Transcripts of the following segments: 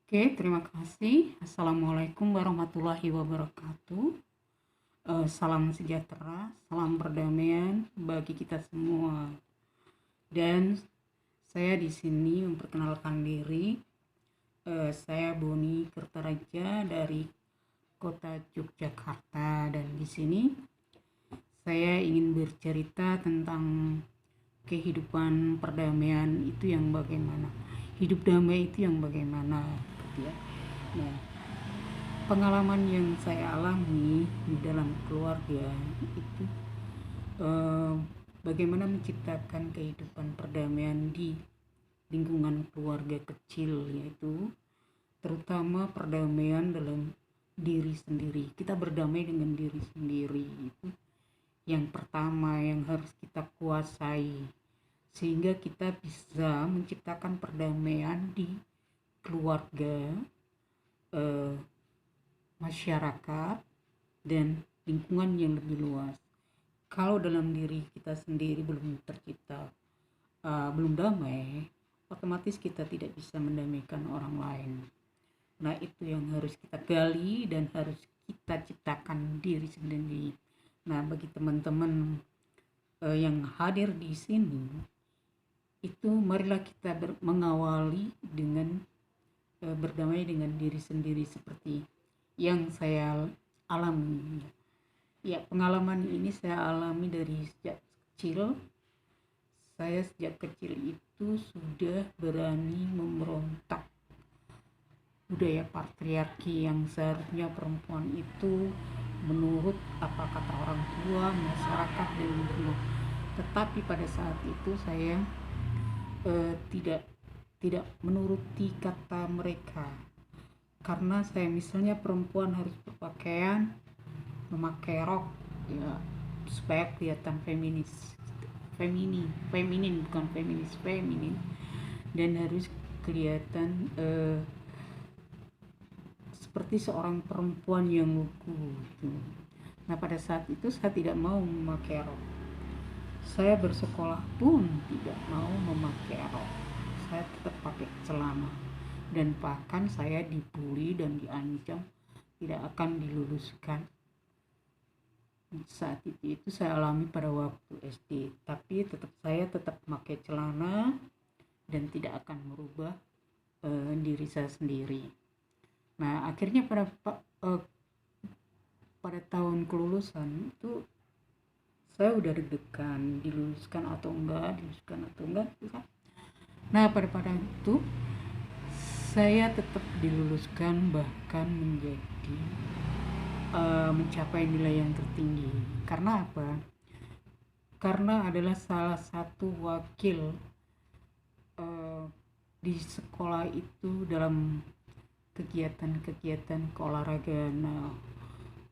Oke, terima kasih. Assalamualaikum warahmatullahi wabarakatuh. Salam sejahtera, salam perdamaian bagi kita semua. Dan saya di sini memperkenalkan diri. Saya Boni Kertaraja dari Kota Yogyakarta, dan di sini saya ingin bercerita tentang kehidupan perdamaian itu yang bagaimana. Hidup damai itu yang bagaimana, gitu ya. Nah, pengalaman yang saya alami di dalam keluarga itu, eh, bagaimana menciptakan kehidupan perdamaian di lingkungan keluarga kecil, yaitu terutama perdamaian dalam diri sendiri. Kita berdamai dengan diri sendiri itu yang pertama yang harus kita kuasai, sehingga kita bisa menciptakan perdamaian di keluarga, eh, masyarakat, dan lingkungan yang lebih luas. Kalau dalam diri kita sendiri belum tercipta, belum damai, otomatis kita tidak bisa mendamaikan orang lain. Nah, itu yang harus kita gali dan harus kita ciptakan diri sendiri. Nah, bagi teman-teman yang hadir di sini, itu marilah kita mengawali dengan berdamai dengan diri sendiri seperti yang saya alami. Ya, pengalaman ini saya alami dari sejak kecil. Saya sejak kecil itu sudah berani memberontak budaya patriarki yang seharusnya perempuan itu menurut apa kata orang tua, masyarakat, dan lingkungan. Tetapi pada saat itu saya tidak tidak menuruti kata mereka, karena saya misalnya perempuan harus berpakaian memakai rok, ya, supaya kelihatan feminis, feminin, bukan feminis, feminin, dan harus kelihatan seperti seorang perempuan yang lugu gitu. Nah, pada saat itu saya tidak mau memakai rok. Saya bersekolah pun tidak mau memakai rok. Saya tetap pakai celana, dan bahkan saya dibully dan diancam tidak akan diluluskan. Saat itu saya alami pada waktu SD, tapi saya tetap pakai celana dan tidak akan merubah diri saya sendiri. Nah, akhirnya uh, pada tahun kelulusan itu saya udah deg-degan, diluluskan atau enggak gitu kan. Nah, pada itu saya tetap diluluskan, bahkan mencapai nilai yang tertinggi. Karena apa? Karena adalah salah satu wakil uh, di sekolah itu dalam kegiatan-kegiatan keolahragaan. Nah,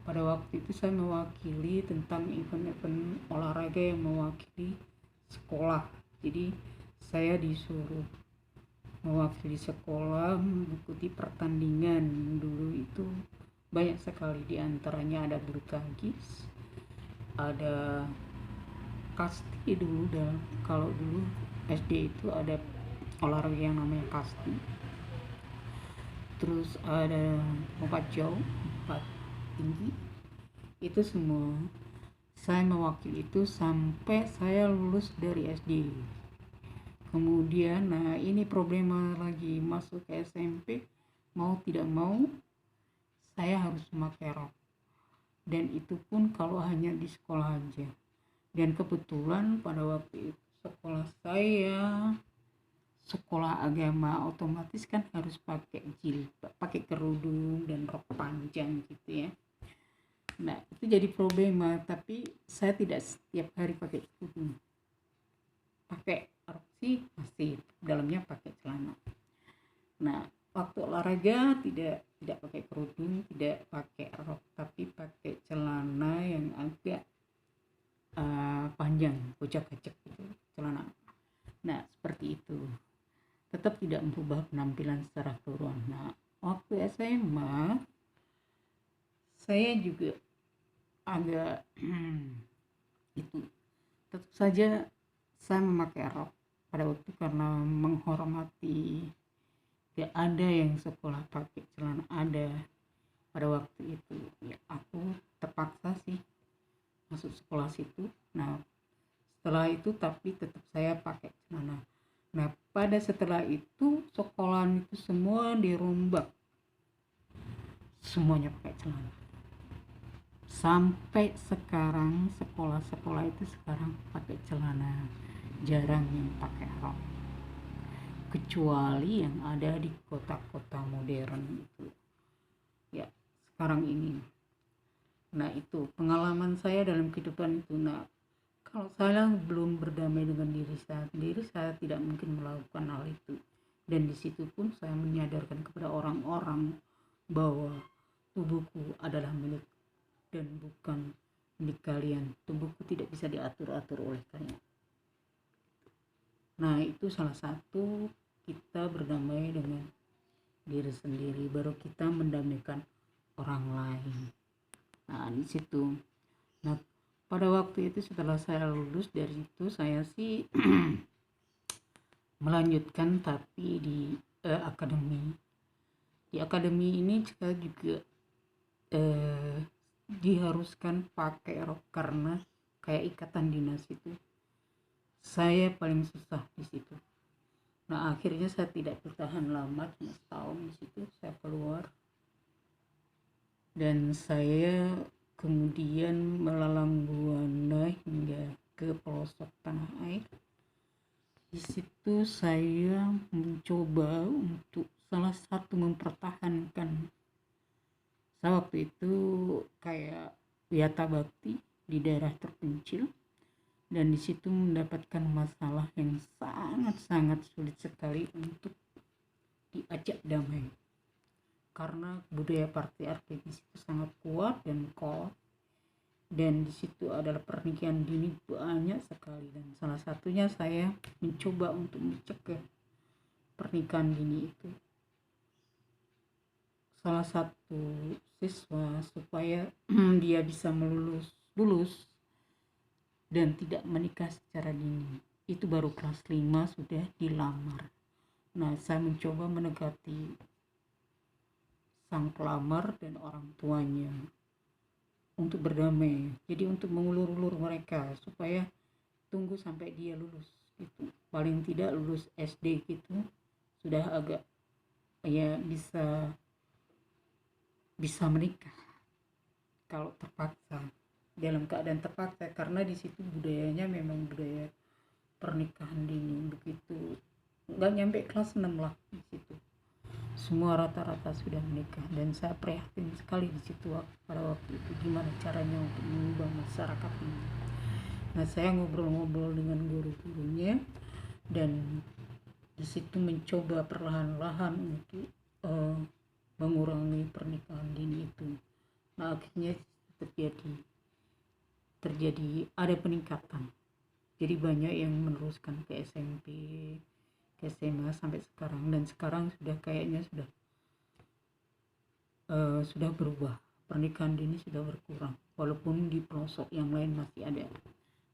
pada waktu itu saya mewakili tentang event-event olahraga yang mewakili sekolah. Jadi saya disuruh mewakili sekolah mengikuti pertandingan. Dulu itu banyak sekali, diantaranya ada bulu tangkis, ada kasti dulu. Dan kalau dulu SD itu ada olahraga yang namanya kasti, terus ada lompat jauh, lompat tinggi. Itu semua saya mewakili itu sampai saya lulus dari SD. Kemudian, nah, ini problema lagi masuk ke SMP, mau tidak mau saya harus memakai rok, dan itu pun kalau hanya di sekolah aja. Dan kebetulan pada waktu itu sekolah saya sekolah agama, otomatis kan harus pakai jilbab, pakai kerudung dan rok panjang gitu ya. Nah, itu jadi problema, tapi saya tidak setiap hari pakai kerudung. Pakai rok sih masih, dalamnya pakai celana. Nah, waktu olahraga tidak pakai kerudung, tidak pakai rok, tapi pakai celana yang agak panjang, kocak-kacak gitu, celana. Nah, seperti itu. Tetap tidak merubah penampilan secara keseluruhan. Nah, waktu SMA saya juga agak itu, tetap saja saya memakai rok pada waktu, karena menghormati Tidak ada yang sekolah pakai celana, ada pada waktu itu ya aku terpaksa sih masuk sekolah situ. Nah setelah itu tapi tetap saya pakai celana. Nah pada setelah itu sekolahan itu semua dirombak, semuanya pakai celana. Sampai sekarang sekolah-sekolah itu sekarang pakai celana, jarang yang pakai rok, kecuali yang ada di kota-kota modern itu ya sekarang ini. Nah itu pengalaman saya dalam kehidupan itu. Nah kalau saya belum berdamai dengan diri saya sendiri, saya tidak mungkin melakukan hal itu. Dan di situ pun saya menyadarkan kepada orang-orang bahwa tubuhku adalah milik dan bukan milik kalian. Tubuhku tidak bisa diatur-atur oleh kalian. Nah itu salah satu kita berdamai dengan diri sendiri, baru kita mendamaikan orang lain. Nah di situ. Nah pada waktu itu setelah saya lulus dari itu, saya sih melanjutkan tapi di akademi. Di akademi ini saya juga diharuskan pakai rok karena kayak ikatan dinas itu. Saya paling susah di situ. Nah akhirnya saya tidak bertahan lama, cuma setahun di situ saya keluar. Dan saya kemudian melalang buana hingga ke pelosok tanah air. Di situ saya mencoba untuk salah satu mempertahankan. Saya waktu itu kayak wiyata bakti di daerah terpencil, dan di situ mendapatkan masalah yang sangat-sangat sulit sekali untuk diajak damai. Karena budaya patriarki di situ sangat kuat dan kolot, dan di situ adalah pernikahan dini banyak sekali, dan salah satunya saya mencoba untuk mencegah pernikahan dini itu. Salah satu siswa supaya dia bisa lulus dan tidak menikah secara dini, itu baru kelas 5 sudah dilamar. Nah saya mencoba mendekati sang pelamar dan orang tuanya untuk berdamai, jadi untuk mengulur-ulur mereka supaya tunggu sampai dia lulus gitu, paling tidak lulus SD gitu, sudah agak ya bisa menikah kalau terpaksa, dalam keadaan terpaksa, karena di situ budayanya memang budaya pernikahan dini begitu. Nggak nyampe kelas 6 lah di situ, semua rata-rata sudah menikah. Dan saya prihatin sekali di situ pada waktu itu, gimana caranya untuk mengubah masyarakat ini. Nah saya ngobrol-ngobrol dengan guru-gurunya, dan di situ mencoba perlahan-lahan untuk mengurangi pernikahan dini itu. Nah akhirnya terjadi ada peningkatan, jadi banyak yang meneruskan ke SMP, ke SMA sampai sekarang. Dan sekarang sudah kayaknya sudah berubah, pernikahan dini sudah berkurang, walaupun di pelosok yang lain masih ada.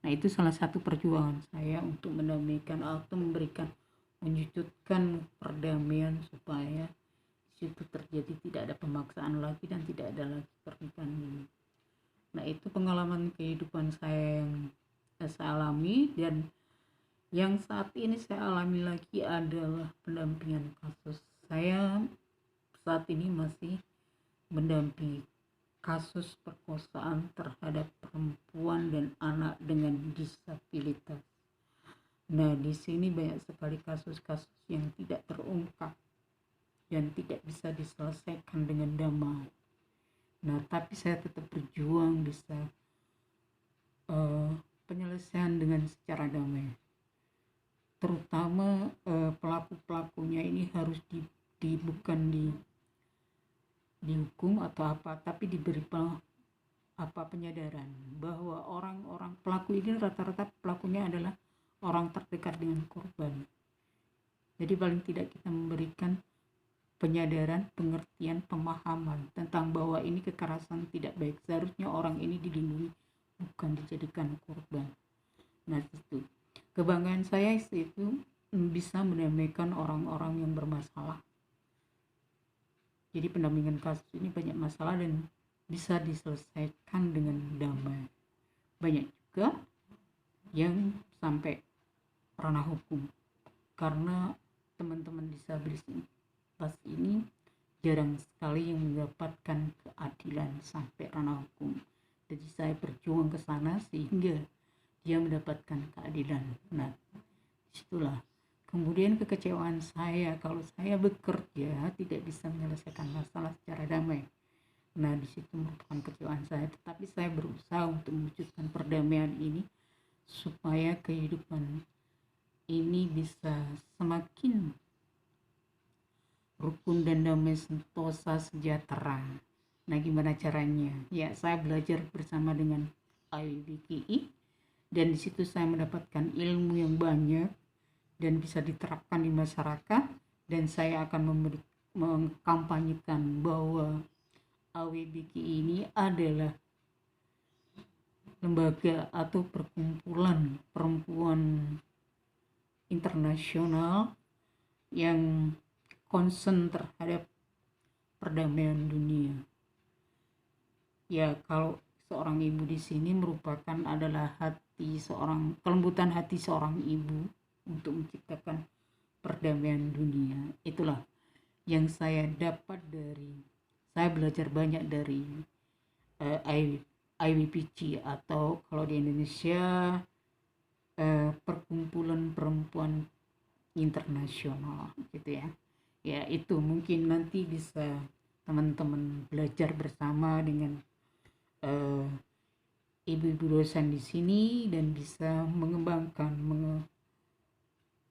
Nah itu salah satu perjuangan saya untuk mendamaikan atau menwujudkan perdamaian, supaya situ terjadi tidak ada pemaksaan lagi dan tidak ada lagi pernikahan dini. Nah itu pengalaman kehidupan saya yang saya alami, dan yang saat ini saya alami lagi adalah pendampingan kasus. Saya saat ini masih mendampingi kasus perkosaan terhadap perempuan dan anak dengan disabilitas. Nah di sini banyak sekali kasus-kasus yang tidak terungkap dan tidak bisa diselesaikan dengan damai. Nah tapi saya tetap berjuang bisa penyelesaian dengan secara damai, terutama pelaku-pelakunya ini harus bukan dihukum atau apa, tapi diberi penyadaran bahwa orang-orang pelaku ini rata-rata pelakunya adalah orang terdekat dengan korban. Jadi paling tidak kita memberikan penyadaran, pengertian, pemahaman tentang bahwa ini kekerasan tidak baik. Seharusnya orang ini dilindungi, bukan dijadikan korban. Nah itu kebanggaan saya itu bisa mendamaikan orang-orang yang bermasalah Jadi pendampingan kasus ini banyak masalah dan bisa diselesaikan dengan damai. Banyak juga yang sampai ranah hukum, karena teman-teman disabilitas ini jarang sekali yang mendapatkan keadilan sampai ranah hukum. Jadi saya berjuang ke sana sehingga dia mendapatkan keadilan. Nah, disitulah kemudian kekecewaan saya kalau saya bekerja tidak bisa menyelesaikan masalah secara damai. Nah, di situ merupakan kekecewaan saya, tetapi saya berusaha untuk mewujudkan perdamaian ini supaya kehidupan ini bisa semakin rukun dan damai, sentosa, sejahtera. Nah, gimana caranya? Ya, saya belajar bersama dengan IWBKI dan di situ saya mendapatkan ilmu yang banyak dan bisa diterapkan di masyarakat, dan saya akan mengkampanyekan bahwa AWBKI ini adalah lembaga atau perkumpulan perempuan internasional yang concern terhadap perdamaian dunia. Ya, kalau seorang ibu di sini merupakan adalah kelembutan hati seorang ibu untuk menciptakan perdamaian dunia. Itulah yang saya dapat saya belajar banyak dari IWPC, atau kalau di Indonesia perkumpulan perempuan internasional gitu ya. Ya, itu mungkin nanti bisa teman-teman belajar bersama dengan ibu-ibu dosen di sini dan bisa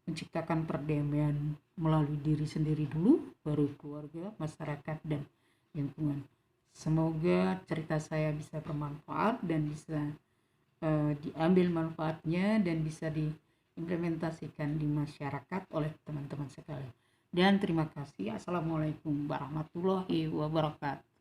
menciptakan perdamaian melalui diri sendiri dulu, baru keluarga, masyarakat, dan lingkungan. Semoga cerita saya bisa bermanfaat dan bisa diambil manfaatnya dan bisa diimplementasikan di masyarakat oleh teman-teman sekalian. Dan terima kasih. Assalamualaikum warahmatullahi wabarakatuh.